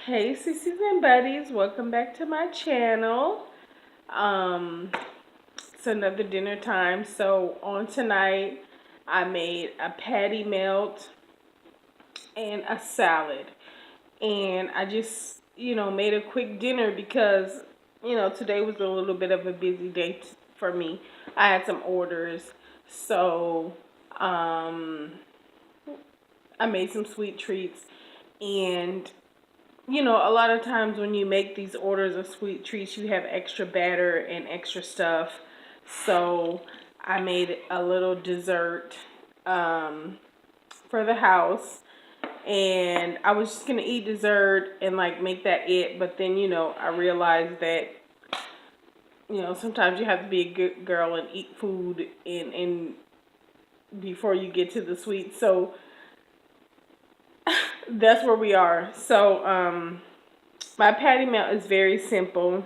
Hey sissies and buddies, welcome back to my channel. It's another dinner time. So on tonight, I made a patty melt and a salad. And I just, made a quick dinner because, today was a little bit of a busy day for me. I had some orders. So, um, I made some sweet treats and a lot of times when you make these orders of sweet treats, you have extra batter and extra stuff. So I made a little dessert for the house. And I was just going to eat dessert and like make that it. But then, I realized that, sometimes you have to be a good girl and eat food and before you get to the sweet. So that's where we are. So, my patty melt is very simple.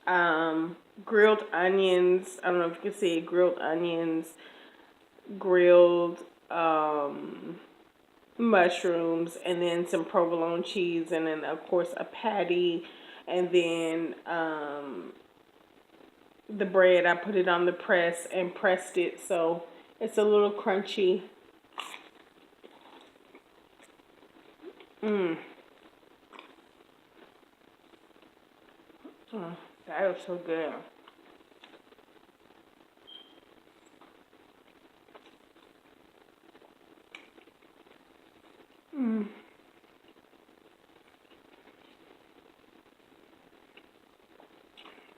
Grilled onions. I don't know if you can see it. Grilled onions, grilled mushrooms, and then some provolone cheese, and then of course a patty, and then the bread. I put it on the press and pressed it so it's a little crunchy. Mmm. Oh, that is so good. Mm.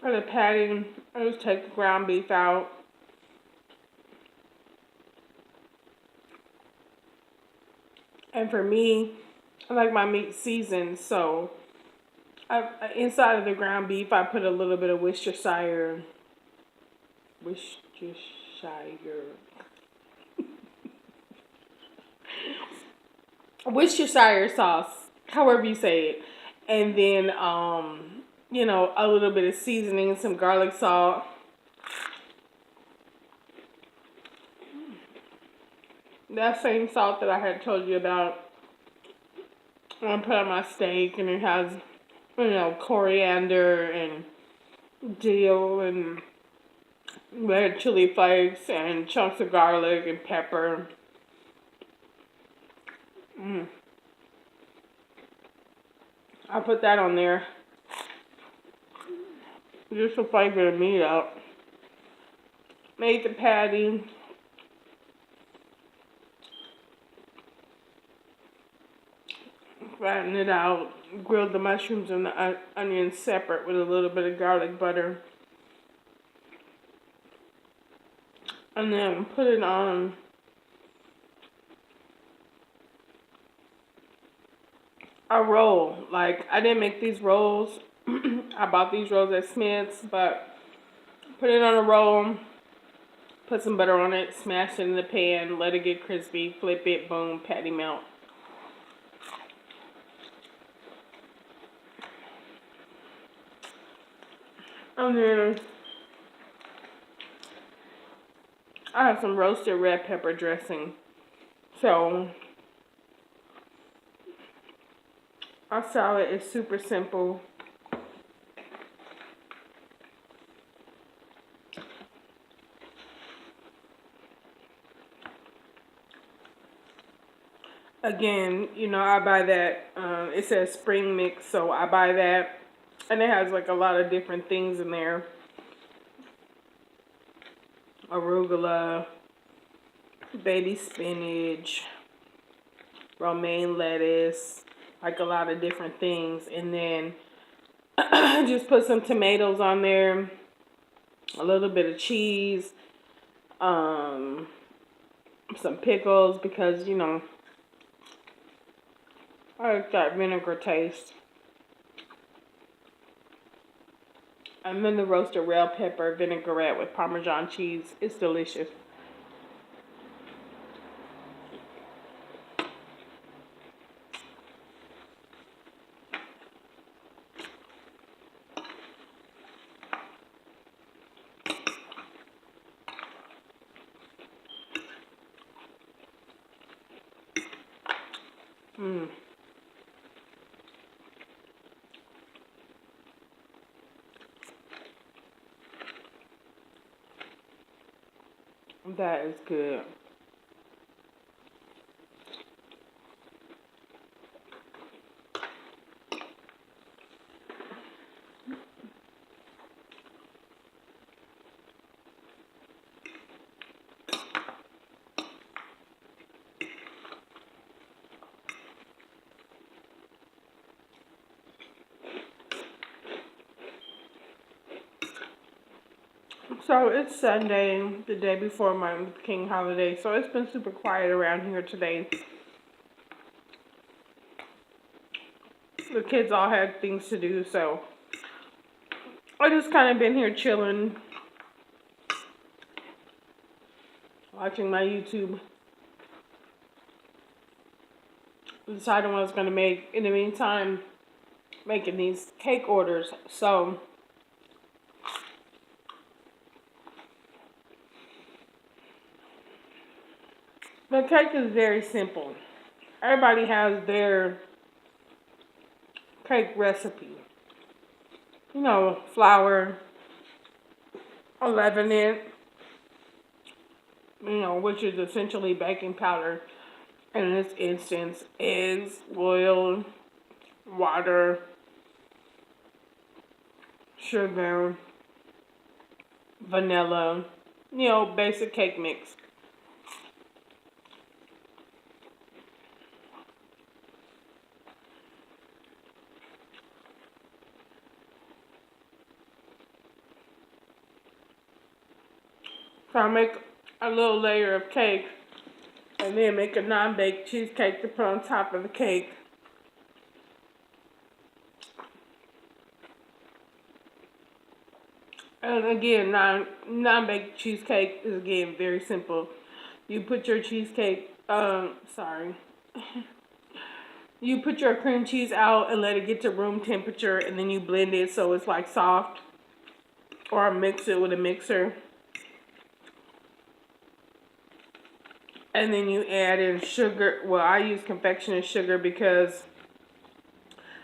For the patty, I just take the ground beef out. And for me, I like my meat seasoned, so inside of the ground beef, I put a little bit of Worcestershire, Worcestershire sauce, however you say it, and then a little bit of seasoning, some garlic salt. That same salt that I had told you about, I put on my steak, and it has, coriander and dill and red chili flakes and chunks of garlic and pepper. Mm. I put that on there just to flavor the meat up. Made the patty. Flattened it out. Grilled the mushrooms and the onions separate with a little bit of garlic butter. And then put it on a roll. Like, I didn't make these rolls. I bought these rolls at Smith's, but put it on a roll, put some butter on it, smash it in the pan, let it get crispy, flip it, boom, patty melt. And then I have some roasted red pepper dressing. So our salad is super simple. Again, I buy that. It says spring mix, so I buy that. And it has like a lot of different things in there. Arugula, baby spinach, romaine lettuce, like a lot of different things. And then just put some tomatoes on there, a little bit of cheese, some pickles because, I like that vinegar taste. And then the roasted red pepper vinaigrette with Parmesan cheese. It's delicious. Mm. That is good. So it's Sunday, the day before Martin Luther King holiday. So it's been super quiet around here today. The kids all had things to do, so I just kind of been here chilling, watching my YouTube, deciding what I was gonna make. In the meantime, making these cake orders. So the cake is very simple. Everybody has their cake recipe. You know, flour, leaven, which is essentially baking powder. And in this instance, eggs, oil, water, sugar, vanilla, basic cake mix. So I make a little layer of cake and then make a non-baked cheesecake to put on top of the cake. And again, non-baked cheesecake is again very simple. You put your cheesecake, you put your cream cheese out and let it get to room temperature, and then you blend it so it's like soft, or mix it with a mixer. And then you add in sugar. Well, I use confectioner's sugar because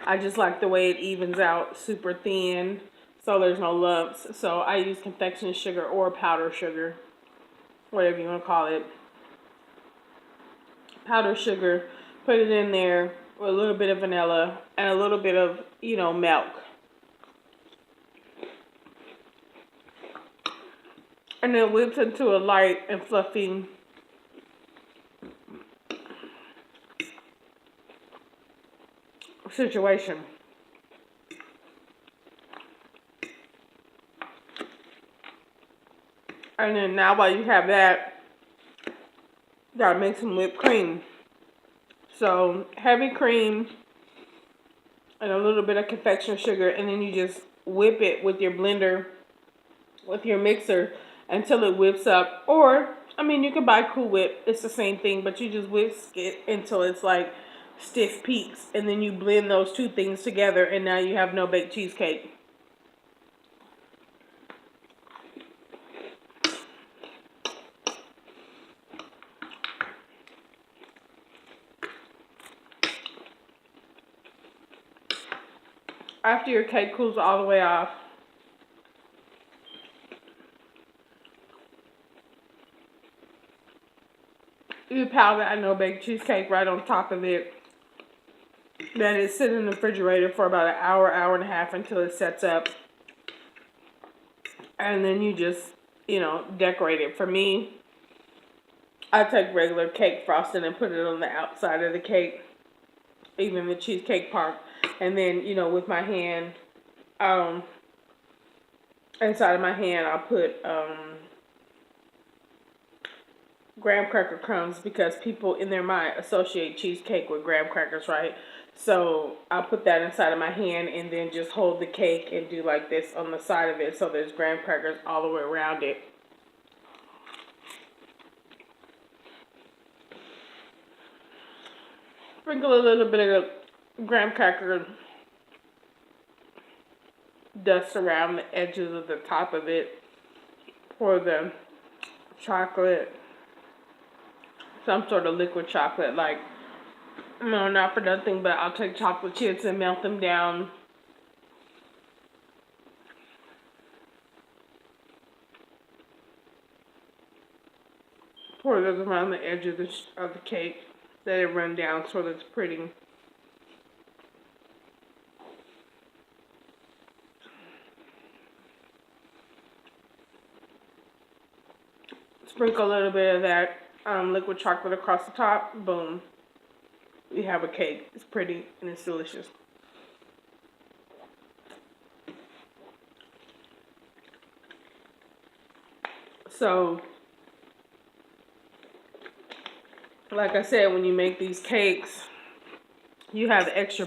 I just like the way it evens out super thin, so there's no lumps. So I use confectioner's sugar or powdered sugar, whatever you want to call it. Powdered sugar, put it in there with a little bit of vanilla and a little bit of, milk. And then whips into a light and fluffy situation. And then now while you have that, you gotta make some whipped cream. So heavy cream and a little bit of confectioner's sugar, and then you just whip it with your blender, with your mixer, until it whips up. Or, you can buy Cool Whip. It's the same thing, but you just whisk it until it's like stiff peaks, and then you blend those two things together, and now you have no baked cheesecake. After your cake cools all the way off, you pile that no baked cheesecake right on top of it. Then it sits in the refrigerator for about an hour, hour and a half until it sets up. And then you just, decorate it. For me, I take regular cake frosting and put it on the outside of the cake, even the cheesecake part. And then, with my hand, inside of my hand, I'll put graham cracker crumbs, because people in their mind associate cheesecake with graham crackers, right? So I'll put that inside of my hand and then just hold the cake and do like this on the side of it, so there's graham crackers all the way around it. Sprinkle a little bit of graham cracker dust around the edges of the top of it. Pour the chocolate, some sort of liquid chocolate, like, no, not for nothing, but I'll take chocolate chips and melt them down. Pour those around the edge of the cake. Let it run down so that it's pretty. Sprinkle a little bit of that liquid chocolate across the top. Boom. We have a cake. It's pretty and it's delicious. So, like I said, when you make these cakes, you have extra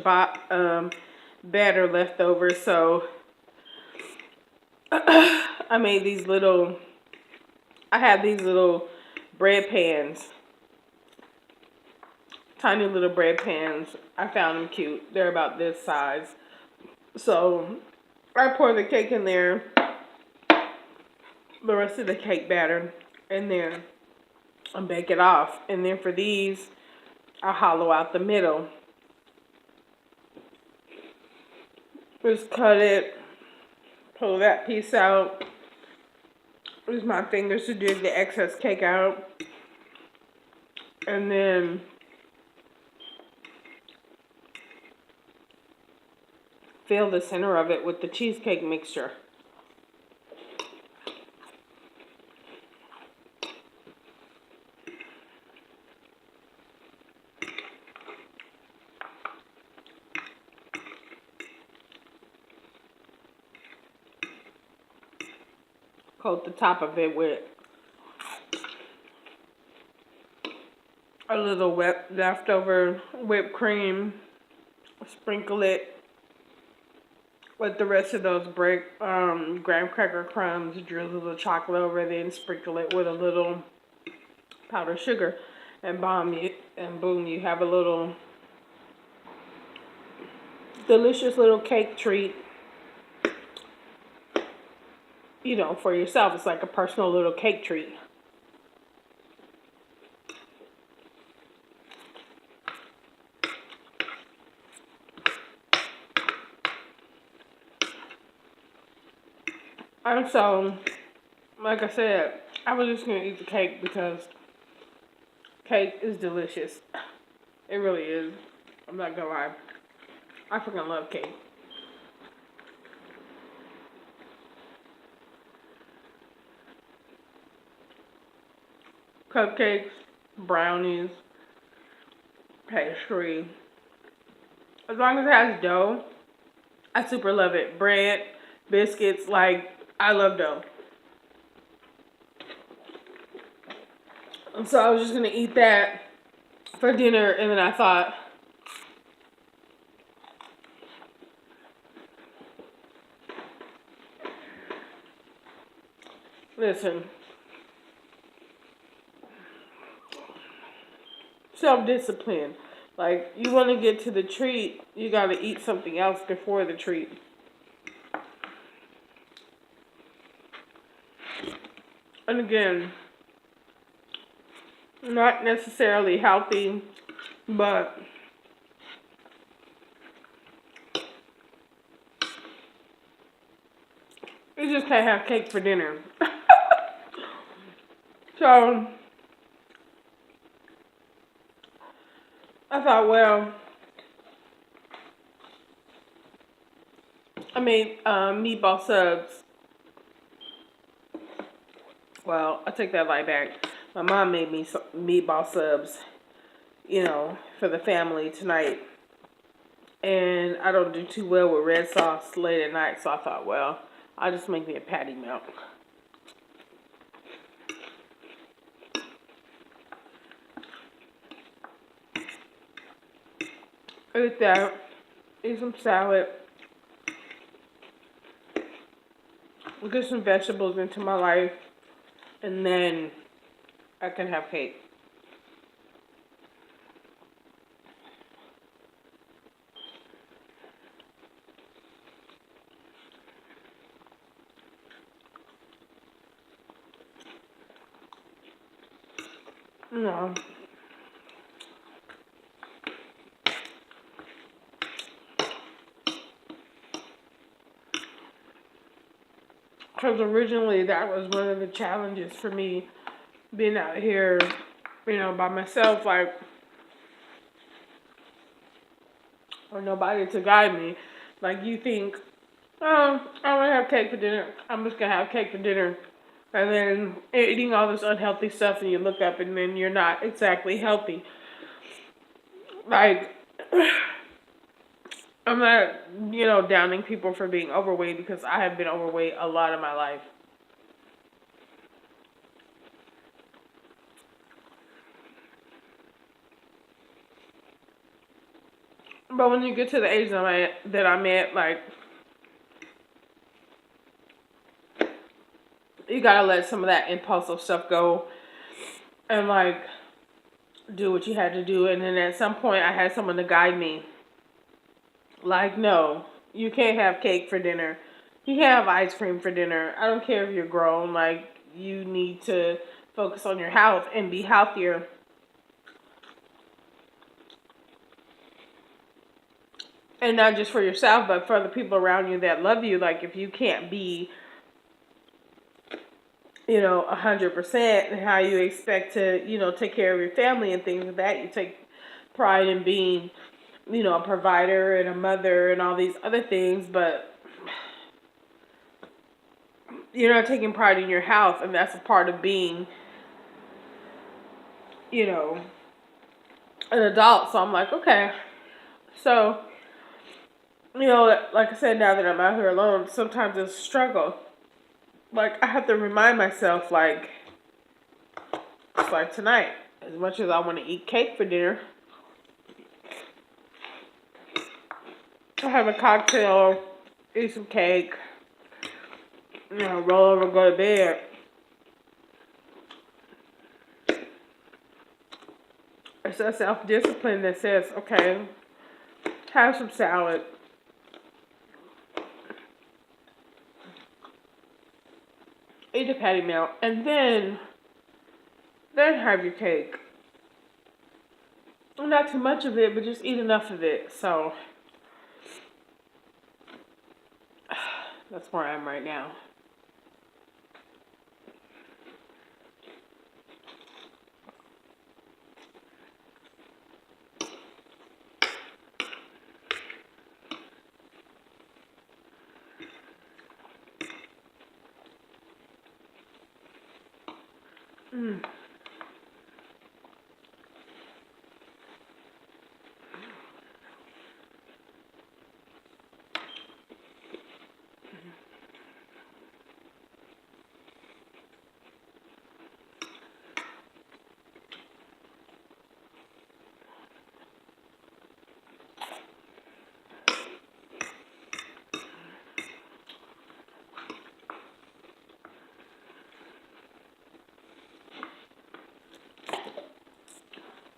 batter left over. So, I made these little, I have these little bread pans. Tiny little bread pans. I found them cute. They're about this size. So, I pour the cake in there, the rest of the cake batter in there, and bake it off. And then for these, I hollow out the middle. Just cut it, pull that piece out. Use my fingers to dig the excess cake out. And then fill the center of it with the cheesecake mixture. Coat the top of it with a little leftover whipped cream. Sprinkle it with the rest of those graham cracker crumbs. Drizzle the chocolate over it and sprinkle it with a little powdered sugar. And boom, you have a little delicious little cake treat. You know, for yourself. It's like a personal little cake treat. And so, like I said, I was just going to eat the cake because cake is delicious. It really is. I'm not going to lie. I freaking love cake. Cupcakes, brownies, pastry. As long as it has dough, I super love it. Bread, biscuits, like, I love dough. And so I was just going to eat that for dinner, and then I thought, listen, self-discipline. Like, you want to get to the treat, you got to eat something else before the treat. And again, not necessarily healthy, but you just can't have cake for dinner. So, I thought, well, I made meatball subs. Well, I take that right back. My mom made me some meatball subs, you know, for the family tonight. And I don't do too well with red sauce late at night, so I thought, well, I'll just make me a patty melt. Eat that. Eat some salad. Get some vegetables into my life. And then I can have cake. No. Because originally that was one of the challenges for me being out here, by myself, like, or nobody to guide me. Like, you think, oh, I'm gonna have cake for dinner. I'm just gonna have cake for dinner. And then eating all this unhealthy stuff, and you look up, and then you're not exactly healthy. Like, I'm not, downing people for being overweight because I have been overweight a lot of my life. But when you get to the age that I'm at, like, you gotta let some of that impulsive stuff go and, like, do what you had to do. And then at some point, I had someone to guide me. Like, no, you can't have cake for dinner. You can't have ice cream for dinner. I don't care if you're grown. Like, you need to focus on your health and be healthier. And not just for yourself, but for the people around you that love you. Like, if you can't be, 100%, how you expect to, take care of your family and things like that. You take pride in being, a provider and a mother and all these other things, but you're not taking pride in your health, and that's a part of being, you know, an adult. So I'm like, okay. So, like I said, now that I'm out here alone, sometimes it's a struggle. Like, I have to remind myself, like, it's like tonight, as much as I want to eat cake for dinner, I have a cocktail, eat some cake, roll over, go to bed. It's a self-discipline that says, okay, have some salad, eat a patty melt, and then have your cake. Not too much of it, but just eat enough of it. So that's where I am right now. Mm.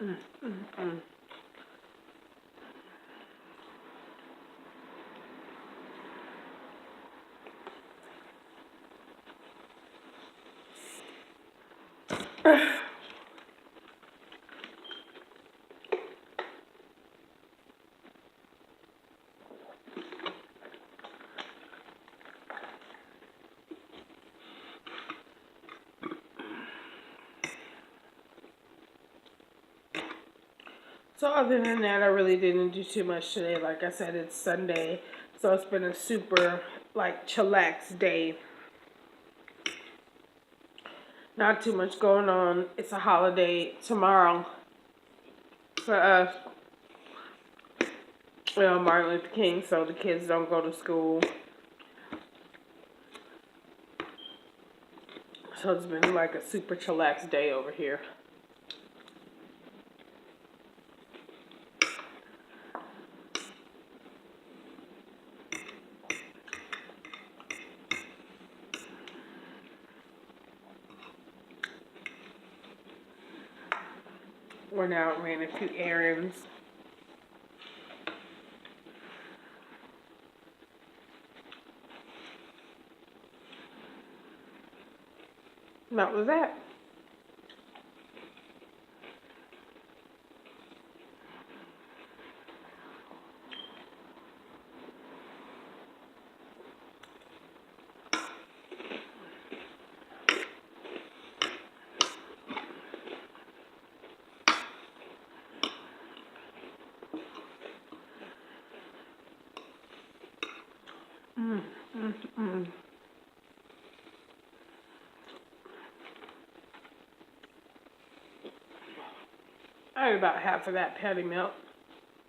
Mm, mm, mm. So other than that, I really didn't do too much today. Like I said, it's Sunday, so it's been a super, like, chillax day. Not too much going on. It's a holiday tomorrow for us. Martin Luther King, so the kids don't go to school. So it's been like a super chillax day over here. Went out, ran a few errands. And that was that. I ate about half of that patty melt.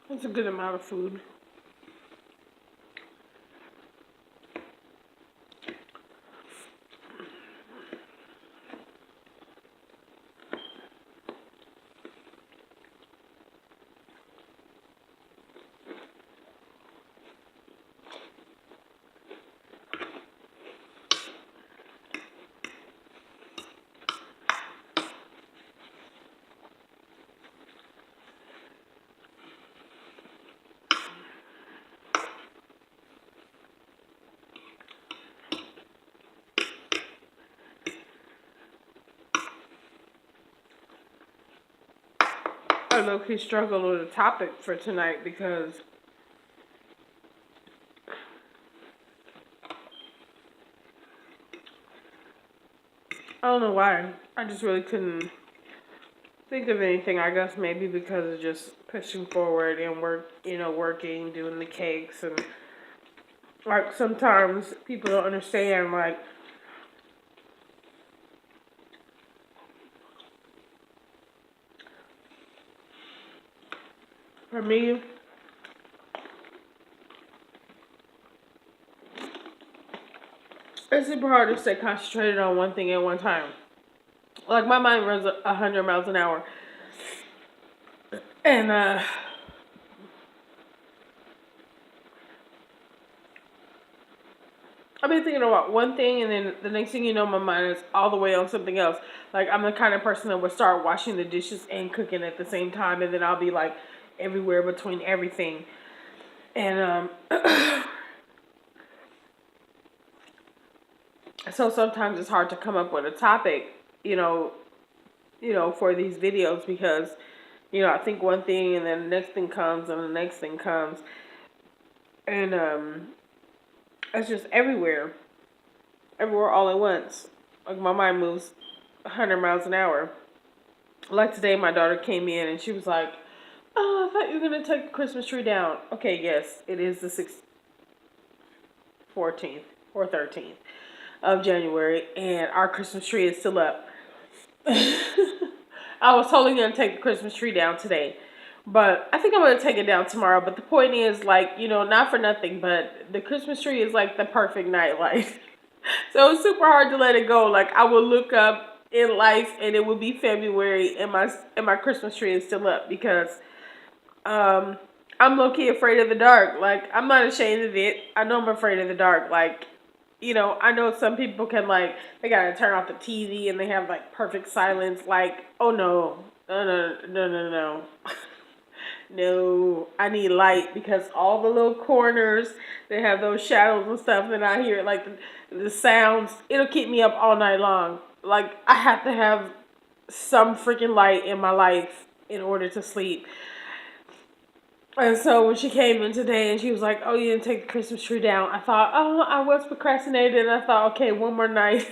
That's a good amount of food. I low-key struggled with a topic for tonight because I don't know why. I just really couldn't think of anything. I guess maybe because of just pushing forward and working, doing the cakes, and like sometimes people don't understand. Like for me, it's super hard to stay concentrated on one thing at one time. Like my mind runs 100 miles an hour, and I've been thinking about one thing, and then the next thing you know, my mind is all the way on something else. Like I'm the kind of person that would start washing the dishes and cooking at the same time, and then I'll be like everywhere between everything. And so sometimes it's hard to come up with a topic, for these videos because, I think one thing and then the next thing comes and the next thing comes, and it's just everywhere all at once. Like my mind moves 100 miles an hour. Like today, my daughter came in and she was like, "Oh, I thought you were gonna take the Christmas tree down." Okay, yes, it is the 14th or 13th of January, and our Christmas tree is still up. I was totally gonna take the Christmas tree down today, but I think I'm gonna take it down tomorrow. But the point is, like, not for nothing, but the Christmas tree is like the perfect nightlight. So it's super hard to let it go. Like I will look up in life and it will be February and my Christmas tree is still up because I'm low key afraid of the dark. Like I'm not ashamed of it. I know I'm afraid of the dark. Like, I know some people can like they gotta turn off the TV and they have like perfect silence. Like, oh no. No, no, no, no, no. No, I need light because all the little corners, they have those shadows and stuff, and I hear like the sounds. It'll keep me up all night long. Like I have to have some freaking light in my life in order to sleep. And so when she came in today and she was like, "Oh, you didn't take the Christmas tree down," I thought, "Oh, I was procrastinating." And I thought, "Okay, one more night."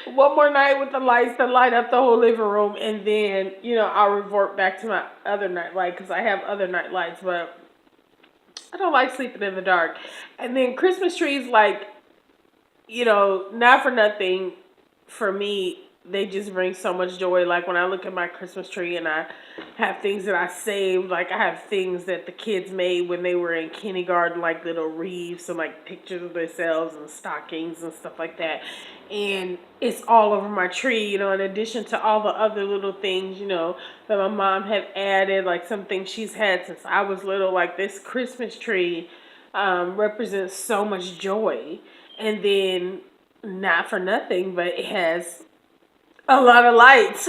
One more night with the lights that light up the whole living room, and then I'll revert back to my other night light because I have other night lights, but I don't like sleeping in the dark. And then Christmas trees, like not for nothing, for me, they just bring so much joy. Like when I look at my Christmas tree and I have things that I saved, like I have things that the kids made when they were in kindergarten, like little wreaths and like pictures of themselves and stockings and stuff like that. And it's all over my tree, in addition to all the other little things, that my mom had added, like some things she's had since I was little. Like this Christmas tree represents so much joy. And then, not for nothing, but it has a lot of lights.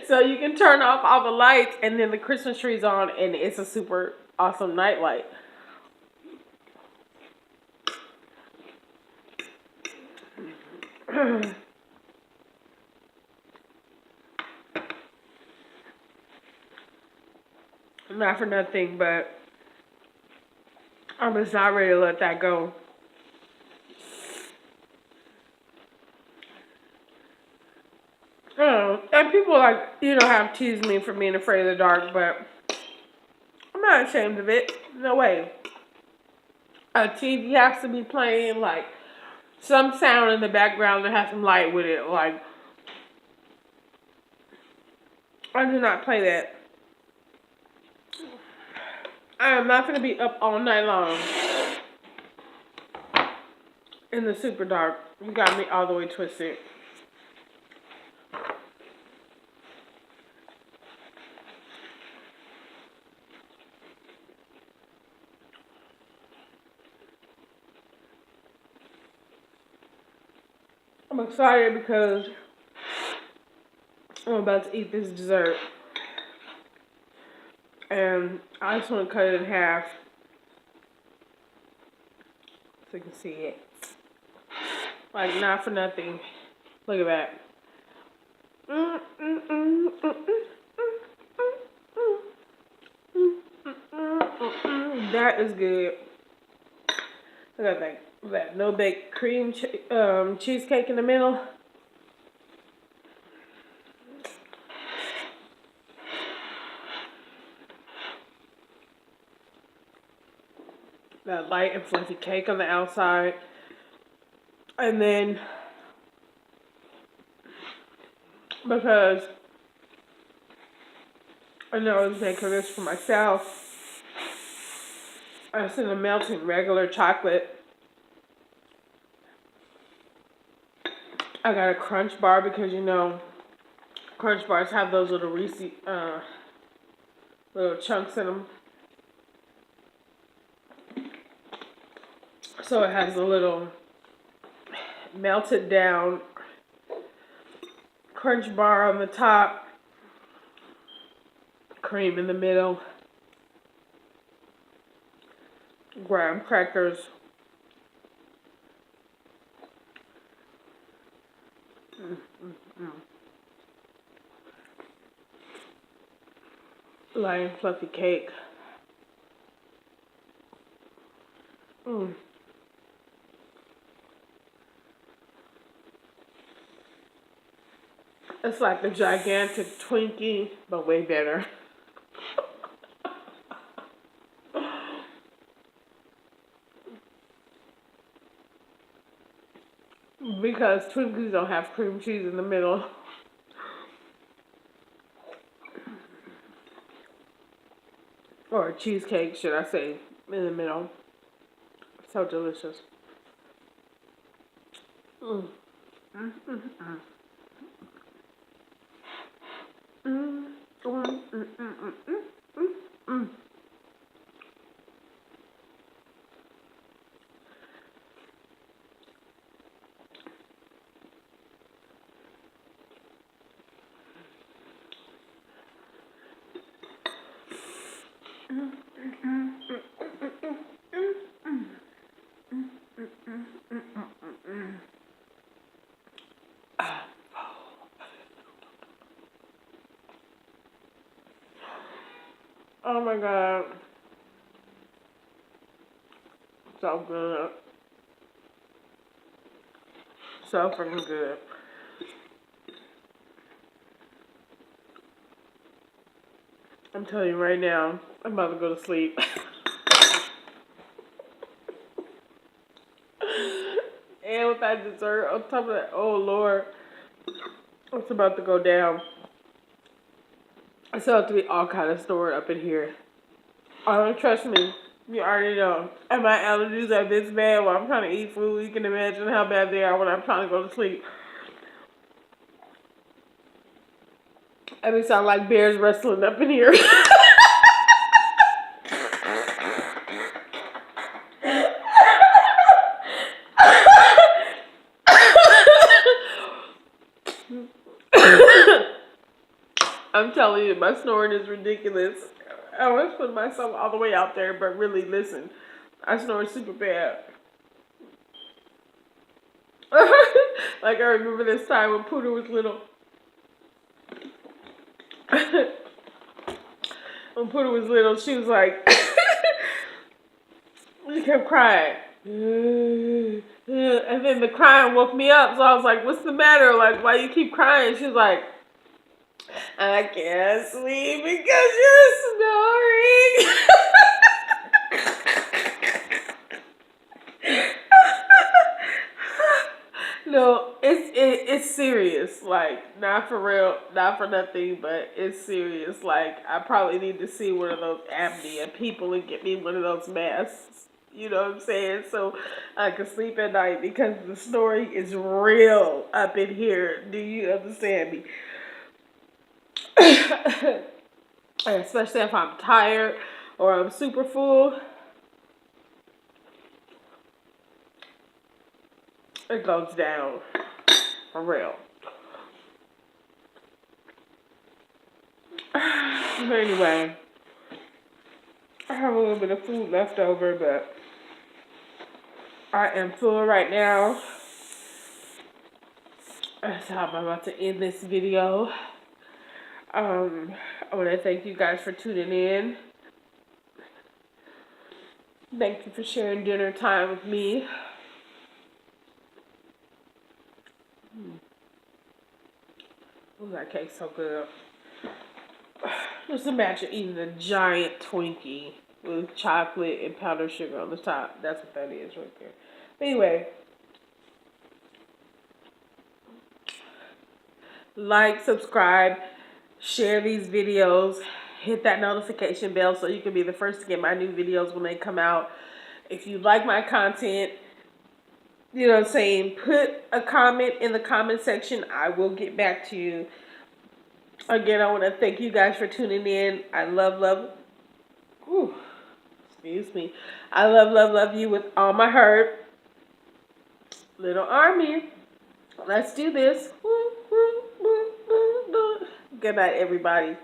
So you can turn off all the lights and then the Christmas tree's on and it's a super awesome nightlight. Not for nothing, but I'm just not ready to let that go. And people have teased me for being afraid of the dark, but I'm not ashamed of it. No way. A TV has to be playing, like, some sound in the background that has some light with it. Like, I do not play that. I am not going to be up all night long in the super dark. You got me all the way twisted. I'm excited because I'm about to eat this dessert. And I just want to cut it in half so you can see it. Like, not for nothing. Look at that. That is good. Look at that no bake cream cheesecake in the middle. That light and fluffy cake on the outside. And then, because I know I was making this for myself, I was gonna melting regular chocolate. I got a crunch bar because, you know, crunch bars have those little little chunks in them. So it has a little melted down crunch bar on the top, cream in the middle, graham crackers, light and fluffy cake. It's like a gigantic Twinkie, but way better. Because Twinkies don't have cream cheese in the middle. Or a cheesecake, should I say, in the middle. So delicious. Oh my god. So good. So freaking good. I'm telling you right now, I'm about to go to sleep. And with that dessert on top of that, oh Lord, it's about to go down. I still have to be all kind of stored up in here. Oh, trust me, you already know. And my allergies are this bad while I'm trying to eat food. You can imagine how bad they are when I'm trying to go to sleep. I mean, sound like bears wrestling up in here. I'm telling you, my snoring is ridiculous. I always put myself all the way out there, but really, listen, I snore super bad. Like, I remember this time when Pooter was little. When Pooter was little, she was like, she kept crying. And then the crying woke me up, so I was like, what's the matter? Like, why you keep crying? She was like, I can't sleep because you're snoring. not for real, not for nothing, but it's serious. Like, I probably need to see one of those apnea people and get me one of those masks. You know what I'm saying? So I can sleep at night because the snoring is real up in here. Do you understand me? Especially if I'm tired or I'm super full, it goes down for real. But anyway, I have a little bit of food left over, but I am full right now. So I'm about to end this video. I want to thank you guys for tuning in. Thank you for sharing dinner time with me. Oh, that cake's so good. Just imagine eating a giant Twinkie with chocolate and powdered sugar on the top. That's what that is right there. But anyway, like, subscribe, share these videos, hit that notification bell so you can be the first to get my new videos when they come out. If you like my content, you know what I'm saying, put a comment in the comment section. I will get back to you. Again, I want to thank you guys for tuning in. I love, whew, excuse me. I love you with all my heart. Little army, let's do this. Good night, everybody.